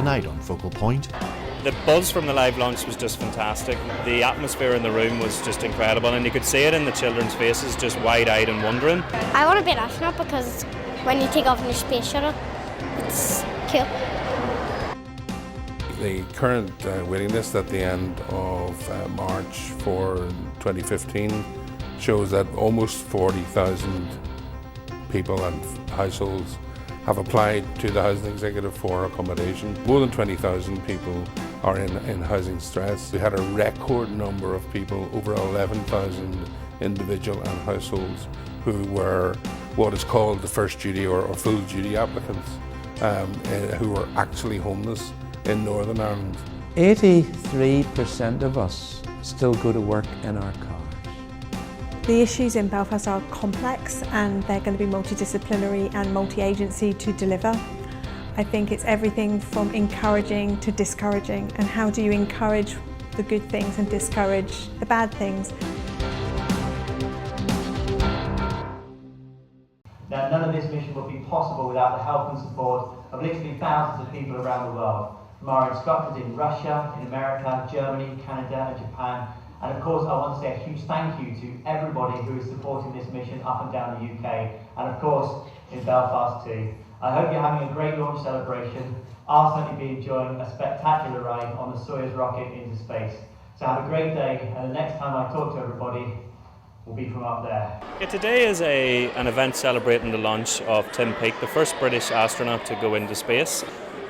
tonight on Focal Point. The buzz from the live launch was just fantastic. The atmosphere in the room was just incredible, and you could see it in the children's faces, just wide-eyed and wondering. I want to be an astronaut because when you take off in your space shuttle, it's cool. The current waiting list at the end of March for 2015 shows that almost 40,000 people and households have applied to the Housing Executive for accommodation. More than 20,000 people are in housing stress. We had a record number of people, over 11,000 individual and households, who were what is called the first duty or full duty applicants, who were actually homeless in Northern Ireland. 83% of us still go to work in our cars. The issues in Belfast are complex and they're going to be multidisciplinary and multi-agency to deliver. I think it's everything from encouraging to discouraging, and how do you encourage the good things and discourage the bad things. Now, none of this mission would be possible without the help and support of literally thousands of people around the world, from our instructors in Russia, in America, Germany, Canada and Japan. And of course, I want to say a huge thank you to everybody who is supporting this mission up and down the UK, and of course in Belfast too. I hope you're having a great launch celebration. I'll certainly be enjoying a spectacular ride on the Soyuz rocket into space. So have a great day, and the next time I talk to everybody will be from up there. Yeah, today is an event celebrating the launch of Tim Peake, the first British astronaut to go into space.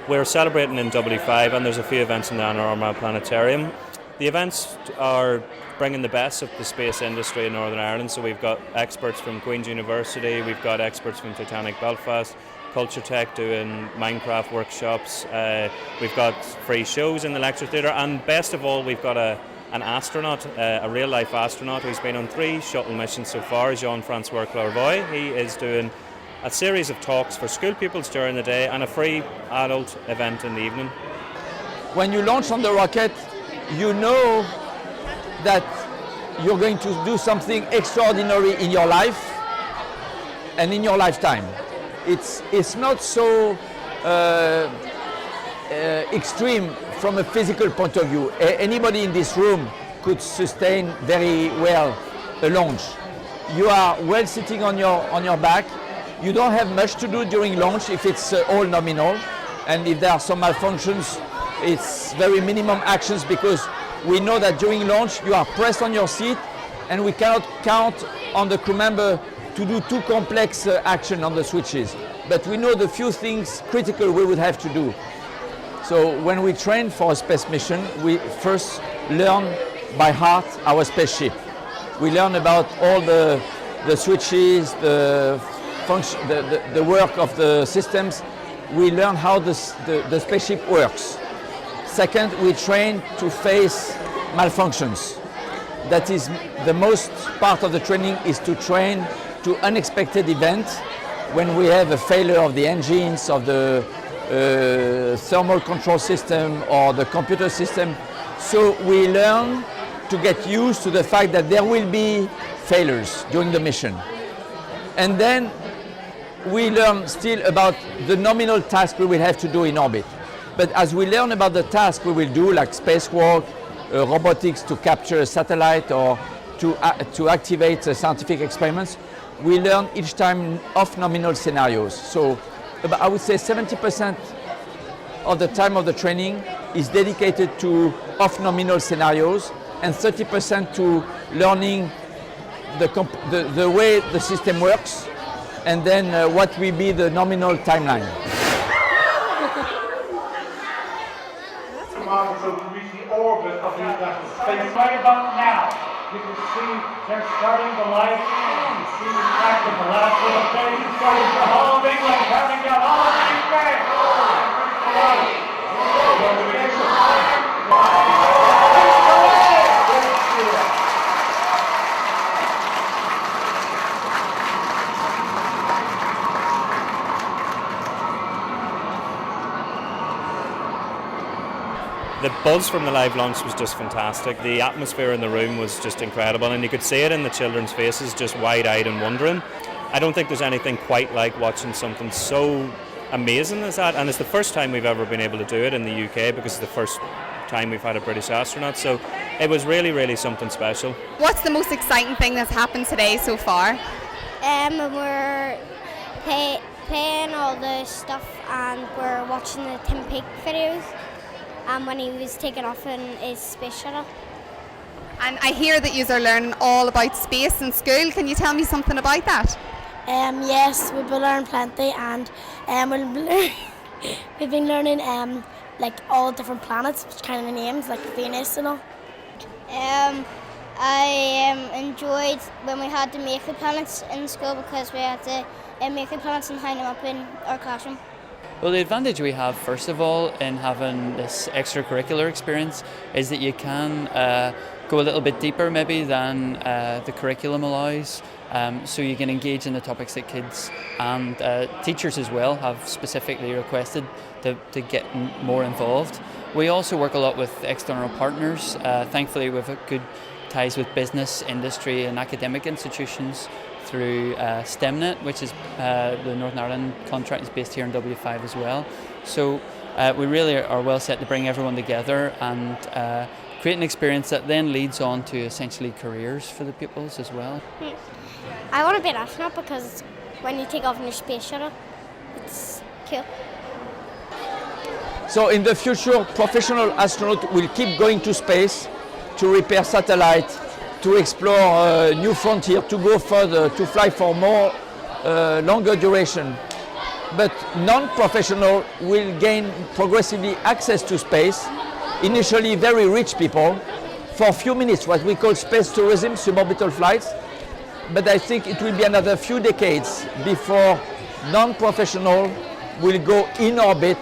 We're celebrating in W5, and there's a few events in the Anna Armagh Planetarium. The events are bringing the best of the space industry in Northern Ireland, so we've got experts from Queen's University, we've got experts from Titanic Belfast, Culture Tech doing Minecraft workshops, we've got free shows in the lecture theatre, and best of all, we've got an astronaut, a real-life astronaut who's been on 3 shuttle missions so far, Jean-Francois Clairvoy. He is doing a series of talks for school pupils during the day and a free adult event in the evening. When you launch on the rocket, you know that you're going to do something extraordinary in your life and in your lifetime. It's not so extreme from a physical point of view. Anybody in this room could sustain very well a launch. You are well sitting on your back. You don't have much to do during launch if it's all nominal, and if there are some malfunctions, it's very minimum actions, because we know that during launch you are pressed on your seat and we cannot count on the crew member to do too complex action on the switches. But we know the few things critical we would have to do. So when we train for a space mission, we first learn by heart our spaceship. We learn about all the switches, the function, the work of the systems. We learn how the spaceship works. Second, we train to face malfunctions. That is the most part of the training, is to train to unexpected events when we have a failure of the engines, of the thermal control system or the computer system. So we learn to get used to the fact that there will be failures during the mission. And then we learn still about the nominal task we will have to do in orbit. But as we learn about the task we will do, like spacewalk, robotics to capture a satellite, or to activate scientific experiments, we learn each time off-nominal scenarios. So I would say 70% of the time of the training is dedicated to off-nominal scenarios, and 30% to learning the way the system works, and then what will be the nominal timeline. So to reach the orbit of the International Space. Right about now, you can see they're starting the light. You can see the track of the last little phase. It's starting the Hall of England, counting down Hall of England. The buzz from the live launch was just fantastic. The atmosphere in the room was just incredible, and you could see it in the children's faces, just wide-eyed and wondering. I don't think there's anything quite like watching something so amazing as that, and it's the first time we've ever been able to do it in the UK because it's the first time we've had a British astronaut, so it was really something special. What's the most exciting thing that's happened today so far? We're playing all the stuff and we're watching the Tim Peake videos when he was taking off in his space shuttle. And I hear that you are learning all about space in school. Can you tell me something about that? Yes, we've been learning plenty, and we've been learning like all different planets, which kind of names like Venus and all. I enjoyed when we had to make the planets in school because we had to make the planets and hang them up in our classroom. Well, the advantage we have, first of all, in having this extracurricular experience is that you can go a little bit deeper maybe than the curriculum allows. So you can engage in the topics that kids and teachers as well have specifically requested to get more involved. We also work a lot with external partners. Thankfully, we have good ties with business, industry and academic institutions through STEMnet, which is the Northern Ireland contract is based here in W5 as well. So we really are well set to bring everyone together and create an experience that then leads on to essentially careers for the pupils as well. I want to be an astronaut because when you take off in your space shuttle, it's cool. So in the future, professional astronauts will keep going to space to repair satellites, to explore new frontier, to go further, to fly for more longer duration. But non-professional will gain progressively access to space, initially very rich people, for a few minutes, what we call space tourism, suborbital flights. But I think it will be another few decades before non-professional will go in orbit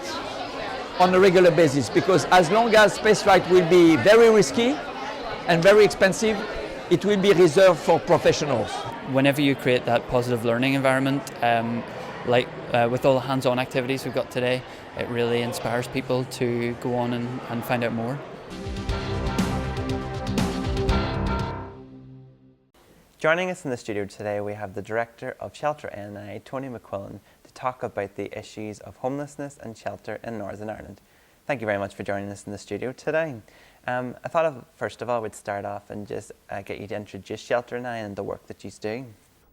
on a regular basis, because as long as spaceflight will be very risky and very expensive, it will be reserved for professionals. Whenever you create that positive learning environment, like with all the hands-on activities we've got today, it really inspires people to go on and find out more. Joining us in the studio today, we have the Director of Shelter NI, Tony McQuillan, to talk about the issues of homelessness and shelter in Northern Ireland. Thank you very much for joining us in the studio today. I thought first of all we'd start off and just get you to introduce Shelter NI and the work that you do.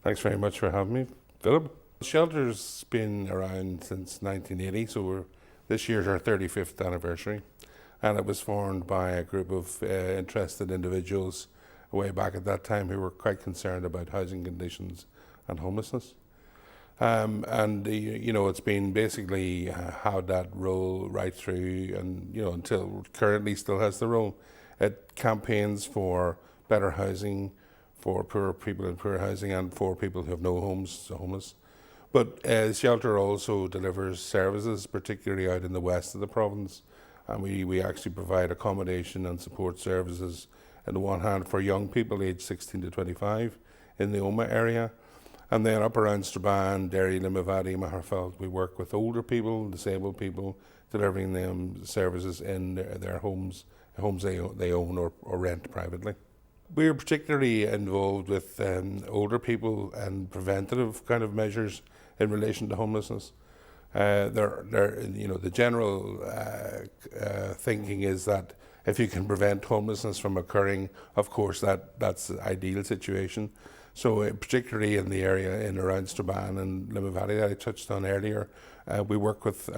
Thanks very much for having me, Philip. Shelter's been around since 1980, so this year's our 35th anniversary, and it was formed by a group of interested individuals way back at that time who were quite concerned about housing conditions and homelessness. It's been basically had that role right through, and until currently still has the role. It campaigns for better housing for poor people in poor housing and for people who have no homes, so homeless. But Shelter also delivers services, particularly out in the west of the province, and we actually provide accommodation and support services on the one hand for young people aged 16 to 25 in the Oma area. And then up around Strabane, Derry, Limavady, Maherfeld, we work with older people, disabled people, delivering them services in their homes they own or rent privately. We're particularly involved with older people and preventative kind of measures in relation to homelessness. The general thinking is that if you can prevent homelessness from occurring, of course that's the ideal situation. So particularly in the area in around Strabane and Limavady that I touched on earlier, we work with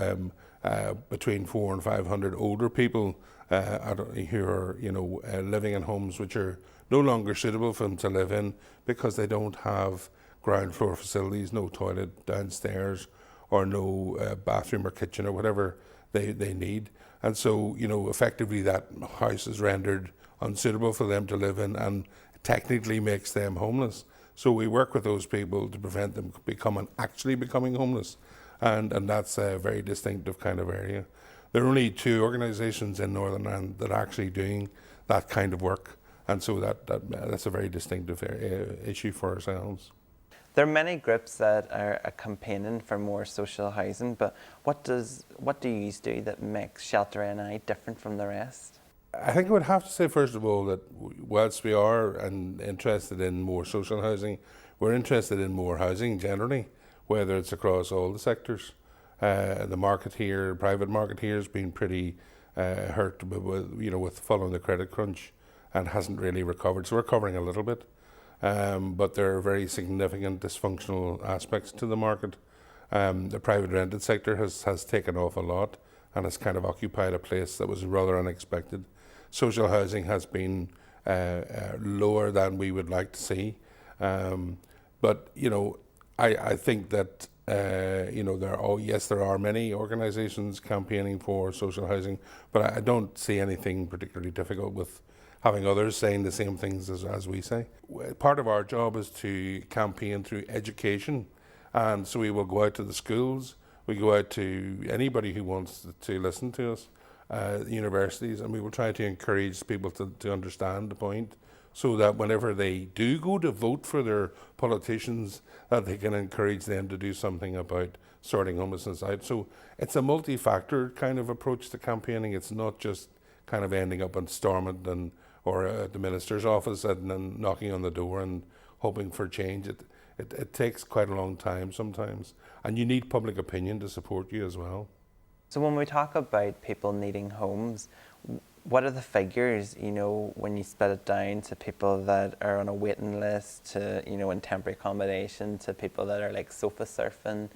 between 400 and 500 older people who are living in homes which are no longer suitable for them to live in because they don't have ground floor facilities, no toilet downstairs, or no bathroom or kitchen or whatever they need. And so, effectively that house is rendered unsuitable for them to live in and technically makes them homeless. So we work with those people to prevent them actually becoming homeless. And that's a very distinctive kind of area. There are only 2 organisations in Northern Ireland that are actually doing that kind of work. And so that's a very distinctive issue for ourselves. There are many groups that are campaigning for more social housing, but what do you do that makes Shelter NI different from the rest? I think I would have to say, first of all, that whilst we are interested in more social housing, we're interested in more housing generally, whether it's across all the sectors. The market here, private market here, has been pretty hurt with following the credit crunch and hasn't really recovered. So we're recovering a little bit, but there are very significant dysfunctional aspects to the market. The private rented sector has taken off a lot and has kind of occupied a place that was rather unexpected. Social housing has been lower than we would like to see, but I think that there are many organisations campaigning for social housing, but I don't see anything particularly difficult with having others saying the same things as we say. Part of our job is to campaign through education, and so we will go out to the schools, we go out to anybody who wants to listen to us, universities, and we will try to encourage people to understand the point, so that whenever they do go to vote for their politicians, that they can encourage them to do something about sorting homelessness out. So it's a multi-factor kind of approach to campaigning. It's not just kind of ending up on Stormont or at the minister's office and then knocking on the door and hoping for change. It takes quite a long time sometimes, and you need public opinion to support you as well. So when we talk about people needing homes, what are the figures, when you split it down to people that are on a waiting list, to, in temporary accommodation, to people that are like sofa surfing?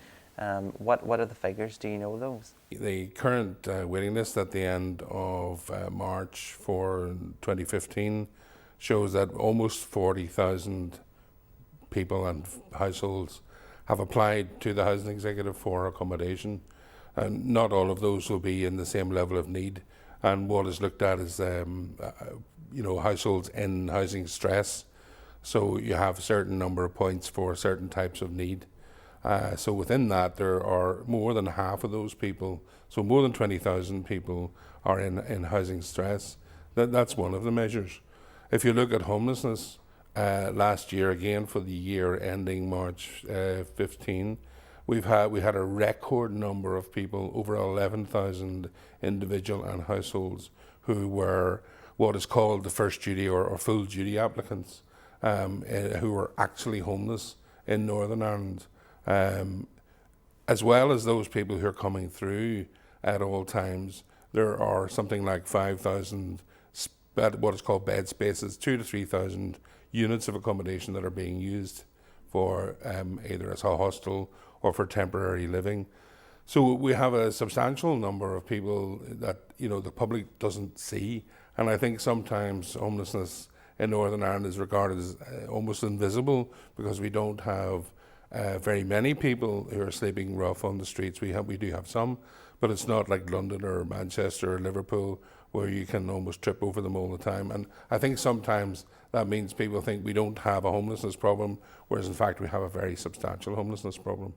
What are the figures? Do you know those? The current waiting list at the end of March for 2015 shows that almost 40,000 people and households have applied to the housing executive for accommodation, and not all of those will be in the same level of need. And what is looked at is, households in housing stress. So you have a certain number of points for certain types of need. So within that, there are more than half of those people. So more than 20,000 people are in housing stress. That's one of the measures. If you look at homelessness, last year again for the year ending March 15, we had a record number of people, over 11,000 individual and households, who were what is called the first duty or full duty applicants, who were actually homeless in Northern Ireland, as well as those people who are coming through at all times. There are something like 5,000 what is called bed spaces, 2,000 to 3,000 units of accommodation that are being used for either as a hostel or for temporary living. So we have a substantial number of people that the public doesn't see, and I think sometimes homelessness in Northern Ireland is regarded as almost invisible because we don't have very many people who are sleeping rough on the streets. We do have some, but it's not like London or Manchester or Liverpool where you can almost trip over them all the time. And I think sometimes that means people think we don't have a homelessness problem, whereas in fact we have a very substantial homelessness problem.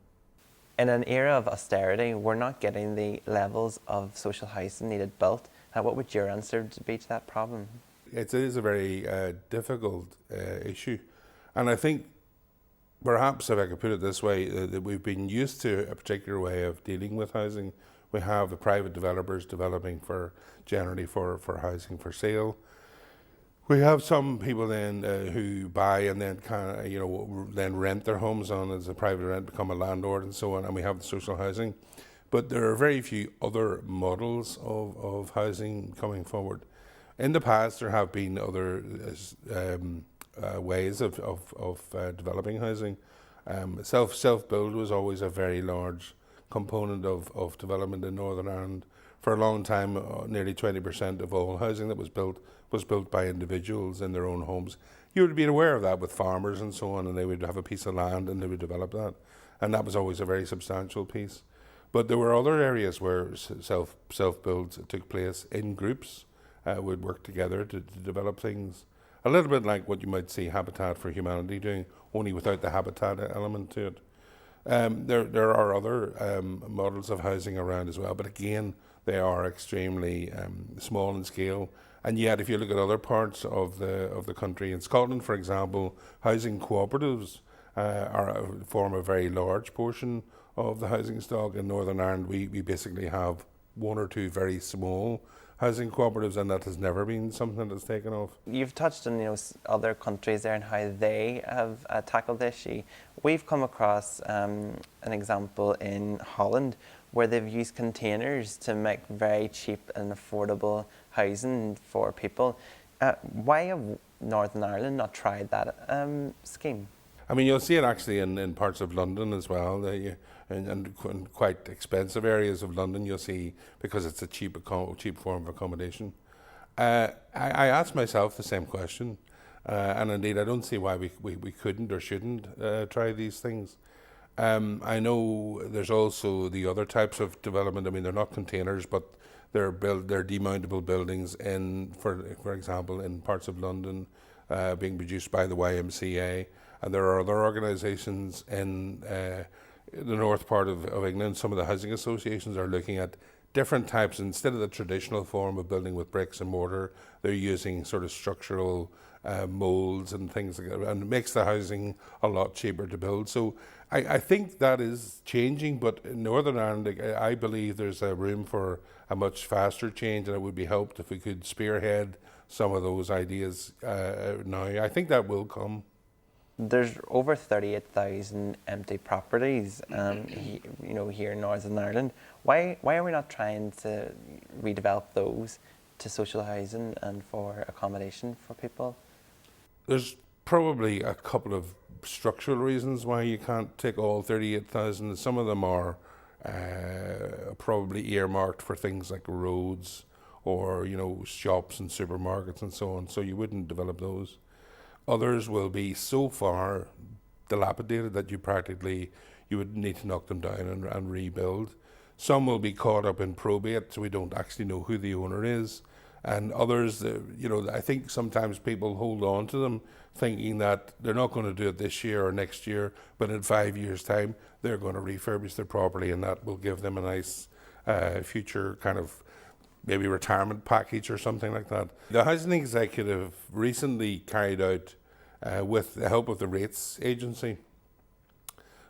In an era of austerity, we're not getting the levels of social housing needed built. What would your answer be to that problem? It is a very difficult issue. And I think perhaps, if I could put it this way, that we've been used to a particular way of dealing with housing. We have the private developers developing generally for housing for sale. We have some people then who buy and then then rent their homes on as a private rent, become a landlord and so on, and we have the social housing. But there are very few other models of housing coming forward. In the past, there have been other ways of developing housing. Self-build was always a very large component of development in Northern Ireland. For a long time, nearly 20% of all housing that was built by individuals in their own homes. You would have been aware of that with farmers and so on, and they would have a piece of land and they would develop that. And that was always a very substantial piece. But there were other areas where self-builds took place in groups, would work together to develop things. A little bit like what you might see Habitat for Humanity doing, only without the habitat element to it. There are other models of housing around as well, but again, they are extremely small in scale. And yet, if you look at other parts of the country, in Scotland, for example, housing cooperatives form a very large portion of the housing stock. In Northern Ireland, we basically have one or two very small housing cooperatives, and that has never been something that's taken off. You've touched on other countries there and how they have tackled the issue. We've come across an example in Holland where they've used containers to make very cheap and affordable housing for people. Why have Northern Ireland not tried that scheme? I mean, you'll see it actually in parts of London as well, and quite expensive areas of London. You'll see, because it's a cheap form of accommodation. I asked myself the same question, and indeed I don't see why we couldn't or shouldn't try these things. I know there's also the other types of development. I mean, they're not containers, but they're demountable buildings for example, in parts of London, being produced by the YMCA. And there are other organisations in the north part of England. Some of the housing associations are looking at different types. Instead of the traditional form of building with bricks and mortar, they're using sort of structural moulds and things like that, and it makes the housing a lot cheaper to build. So I think that is changing, but in Northern Ireland, I believe there's a room for a much faster change, and it would be helped if we could spearhead some of those ideas now. I think that will come. There's over 38,000 empty properties, here in Northern Ireland. Why are we not trying to redevelop those to social housing and for accommodation for people? There's probably a couple of structural reasons why you can't take all 38,000. Some of them are probably earmarked for things like roads or shops and supermarkets and so on. So you wouldn't develop those. Others will be so far dilapidated that you would need to knock them down and rebuild. Some will be caught up in probate, so we don't actually know who the owner is. And others, I think sometimes people hold on to them thinking that they're not going to do it this year or next year, but in 5 years' time, they're going to refurbish their property, and that will give them a nice future kind of maybe retirement package or something like that. The Housing Executive recently carried out, with the help of the Rates Agency,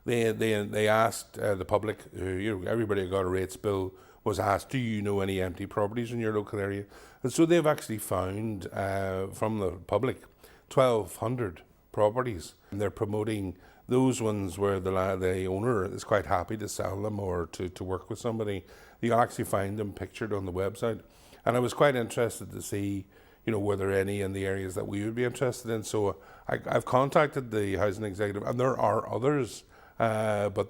they asked the public, everybody who got a rates bill was asked, do you know any empty properties in your local area? And so they've actually found from the public 1,200 properties. And they're promoting those ones where the owner is quite happy to sell them or to work with somebody. You'll actually find them pictured on the website. And I was quite interested to see, were there any in the areas that we would be interested in. So I've contacted the Housing Executive, and there are others, but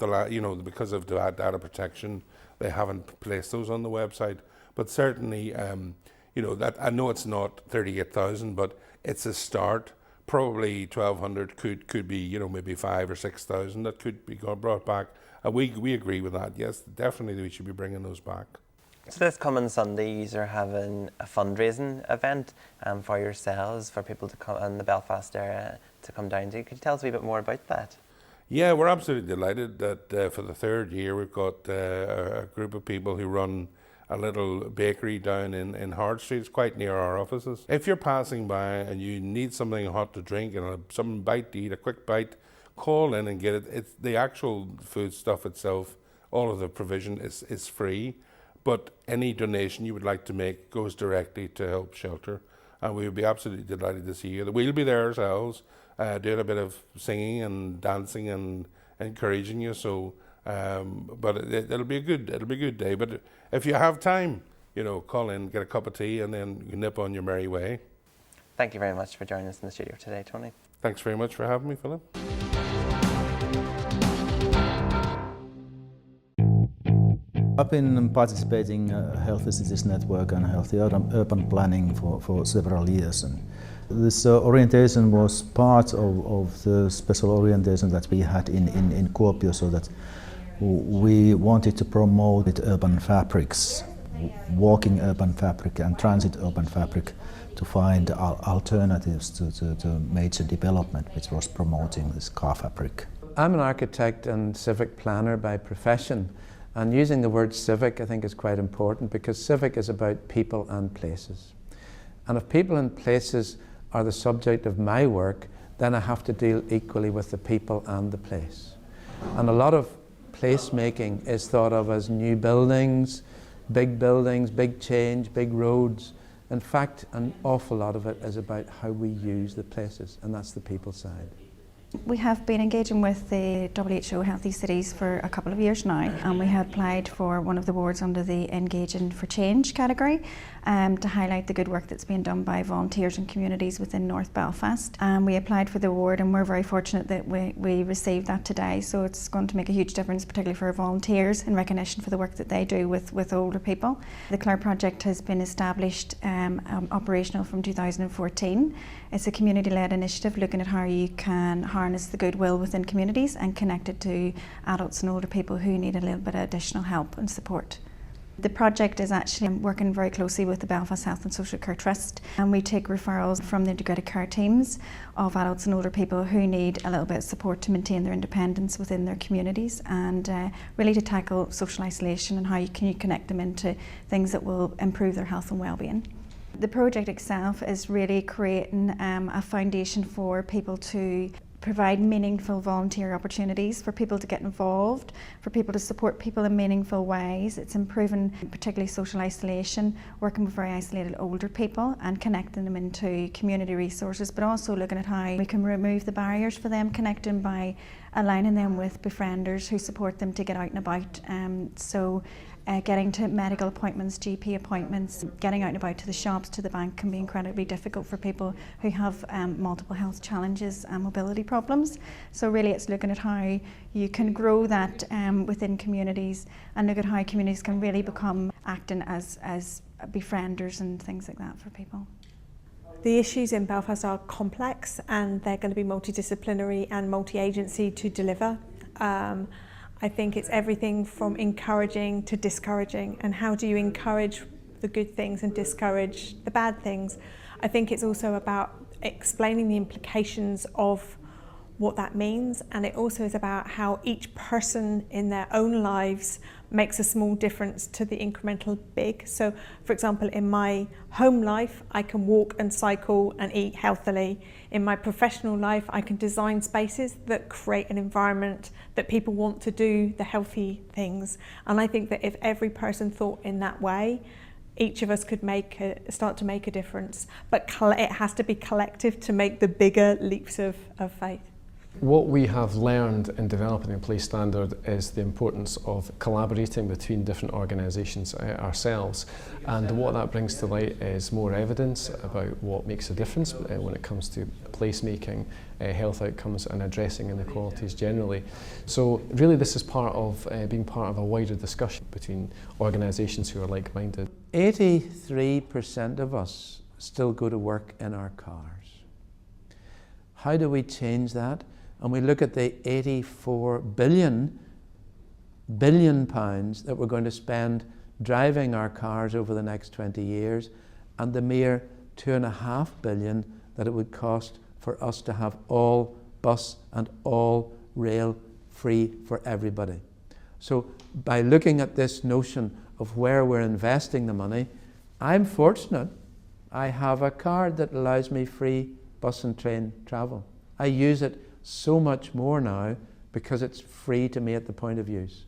because of data protection, they haven't placed those on the website. But certainly, that I know it's not 38,000, but it's a start. Probably 1,200 could be, maybe 5,000 or 6,000 that could be brought back. And we agree with that. Yes, definitely we should be bringing those back. So this coming Sunday, you are having a fundraising event for yourselves, for people to come in the Belfast area to come down to. Could you tell us a wee bit more about that? Yeah, we're absolutely delighted that for the third year we've got a group of people who run a little bakery down in Hard Street. It's quite near our offices. If you're passing by and you need something hot to drink and some bite to eat, a quick bite, call in and get it. It's the actual food stuff itself, all of the provision is free, but any donation you would like to make goes directly to help shelter, and we would be absolutely delighted to see you. We'll be there ourselves, doing a bit of singing and dancing and encouraging you. So, but it'll be a good day. But if you have time, call in, get a cup of tea, and then you nip on your merry way. Thank you very much for joining us in the studio today, Tony. Thanks very much for having me, Philip. I've been participating in Healthy Cities Network and Healthy Urban Planning for several years. And this orientation was part of the special orientation that we had in Kuopio, so that we wanted to promote urban fabrics, walking urban fabric and transit urban fabric, to find alternatives to major development which was promoting this car fabric. I'm an architect and civic planner by profession, and using the word civic I think is quite important, because civic is about people and places. And if people and places are the subject of my work, then I have to deal equally with the people and the place. And a lot of placemaking is thought of as new buildings, big change, big roads. In fact, an awful lot of it is about how we use the places, and that's the people side. We have been engaging with the WHO Healthy Cities for a couple of years now, and we had applied for one of the awards under the Engaging for Change category to highlight the good work that's being done by volunteers and communities within North Belfast. We applied for the award, and we're very fortunate that we received that today, so it's going to make a huge difference, particularly for our volunteers, in recognition for the work that they do with older people. The Clare project has been established operational from 2014. It's a community-led initiative looking at how you can harness the goodwill within communities and connect it to adults and older people who need a little bit of additional help and support. The project is actually working very closely with the Belfast Health and Social Care Trust, and we take referrals from the integrated care teams of adults and older people who need a little bit of support to maintain their independence within their communities, and really to tackle social isolation and how you connect them into things that will improve their health and well-being. The project itself is really creating a foundation for people to provide meaningful volunteer opportunities, for people to get involved, for people to support people in meaningful ways. It's improving particularly social isolation, working with very isolated older people and connecting them into community resources, but also looking at how we can remove the barriers for them, connecting by aligning them with befrienders who support them to get out and about. Getting to medical appointments, GP appointments, getting out and about to the shops, to the bank can be incredibly difficult for people who have multiple health challenges and mobility problems. So really it's looking at how you can grow that within communities, and look at how communities can really become acting as befrienders and things like that for people. The issues in Belfast are complex, and they're going to be multidisciplinary and multi-agency to deliver. I think it's everything from encouraging to discouraging, and how do you encourage the good things and discourage the bad things. I think it's also about explaining the implications of what that means, and it also is about how each person in their own lives makes a small difference to the incremental big. So for example, in my home life I can walk and cycle and eat healthily. In my professional life I can design spaces that create an environment that people want to do the healthy things, and I think that if every person thought in that way, each of us could start to make a difference, but it has to be collective to make the bigger leaps of faith. What we have learned in developing the place standard is the importance of collaborating between different organisations ourselves, and what that brings to light is more evidence about what makes a difference when it comes to placemaking, health outcomes and addressing inequalities generally. So really this is part of being part of a wider discussion between organisations who are like-minded. 83% of us still go to work in our cars. How do we change that? And we look at the 84 billion pounds that we're going to spend driving our cars over the next 20 years, and the mere 2.5 billion that it would cost for us to have all bus and all rail free for everybody. So by looking at this notion of where we're investing the money, I'm fortunate. I have a card that allows me free bus and train travel. I use it so much more now because it's free to me at the point of use.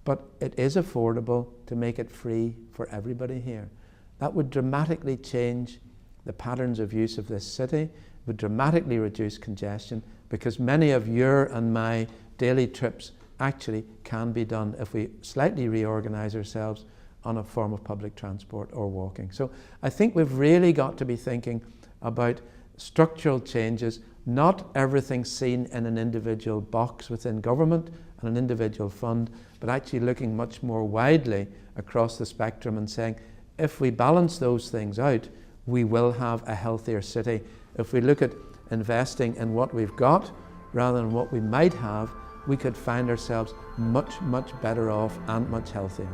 But it is affordable to make it free for everybody here. That would dramatically change the patterns of use of this city, would dramatically reduce congestion, because many of your and my daily trips actually can be done if we slightly reorganise ourselves on a form of public transport or walking. So I think we've really got to be thinking about structural changes, not everything seen in an individual box within government and an individual fund, but actually looking much more widely across the spectrum and saying, if we balance those things out, we will have a healthier city. If we look at investing in what we've got rather than what we might have, we could find ourselves much, much better off and much healthier.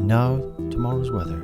Now, tomorrow's weather.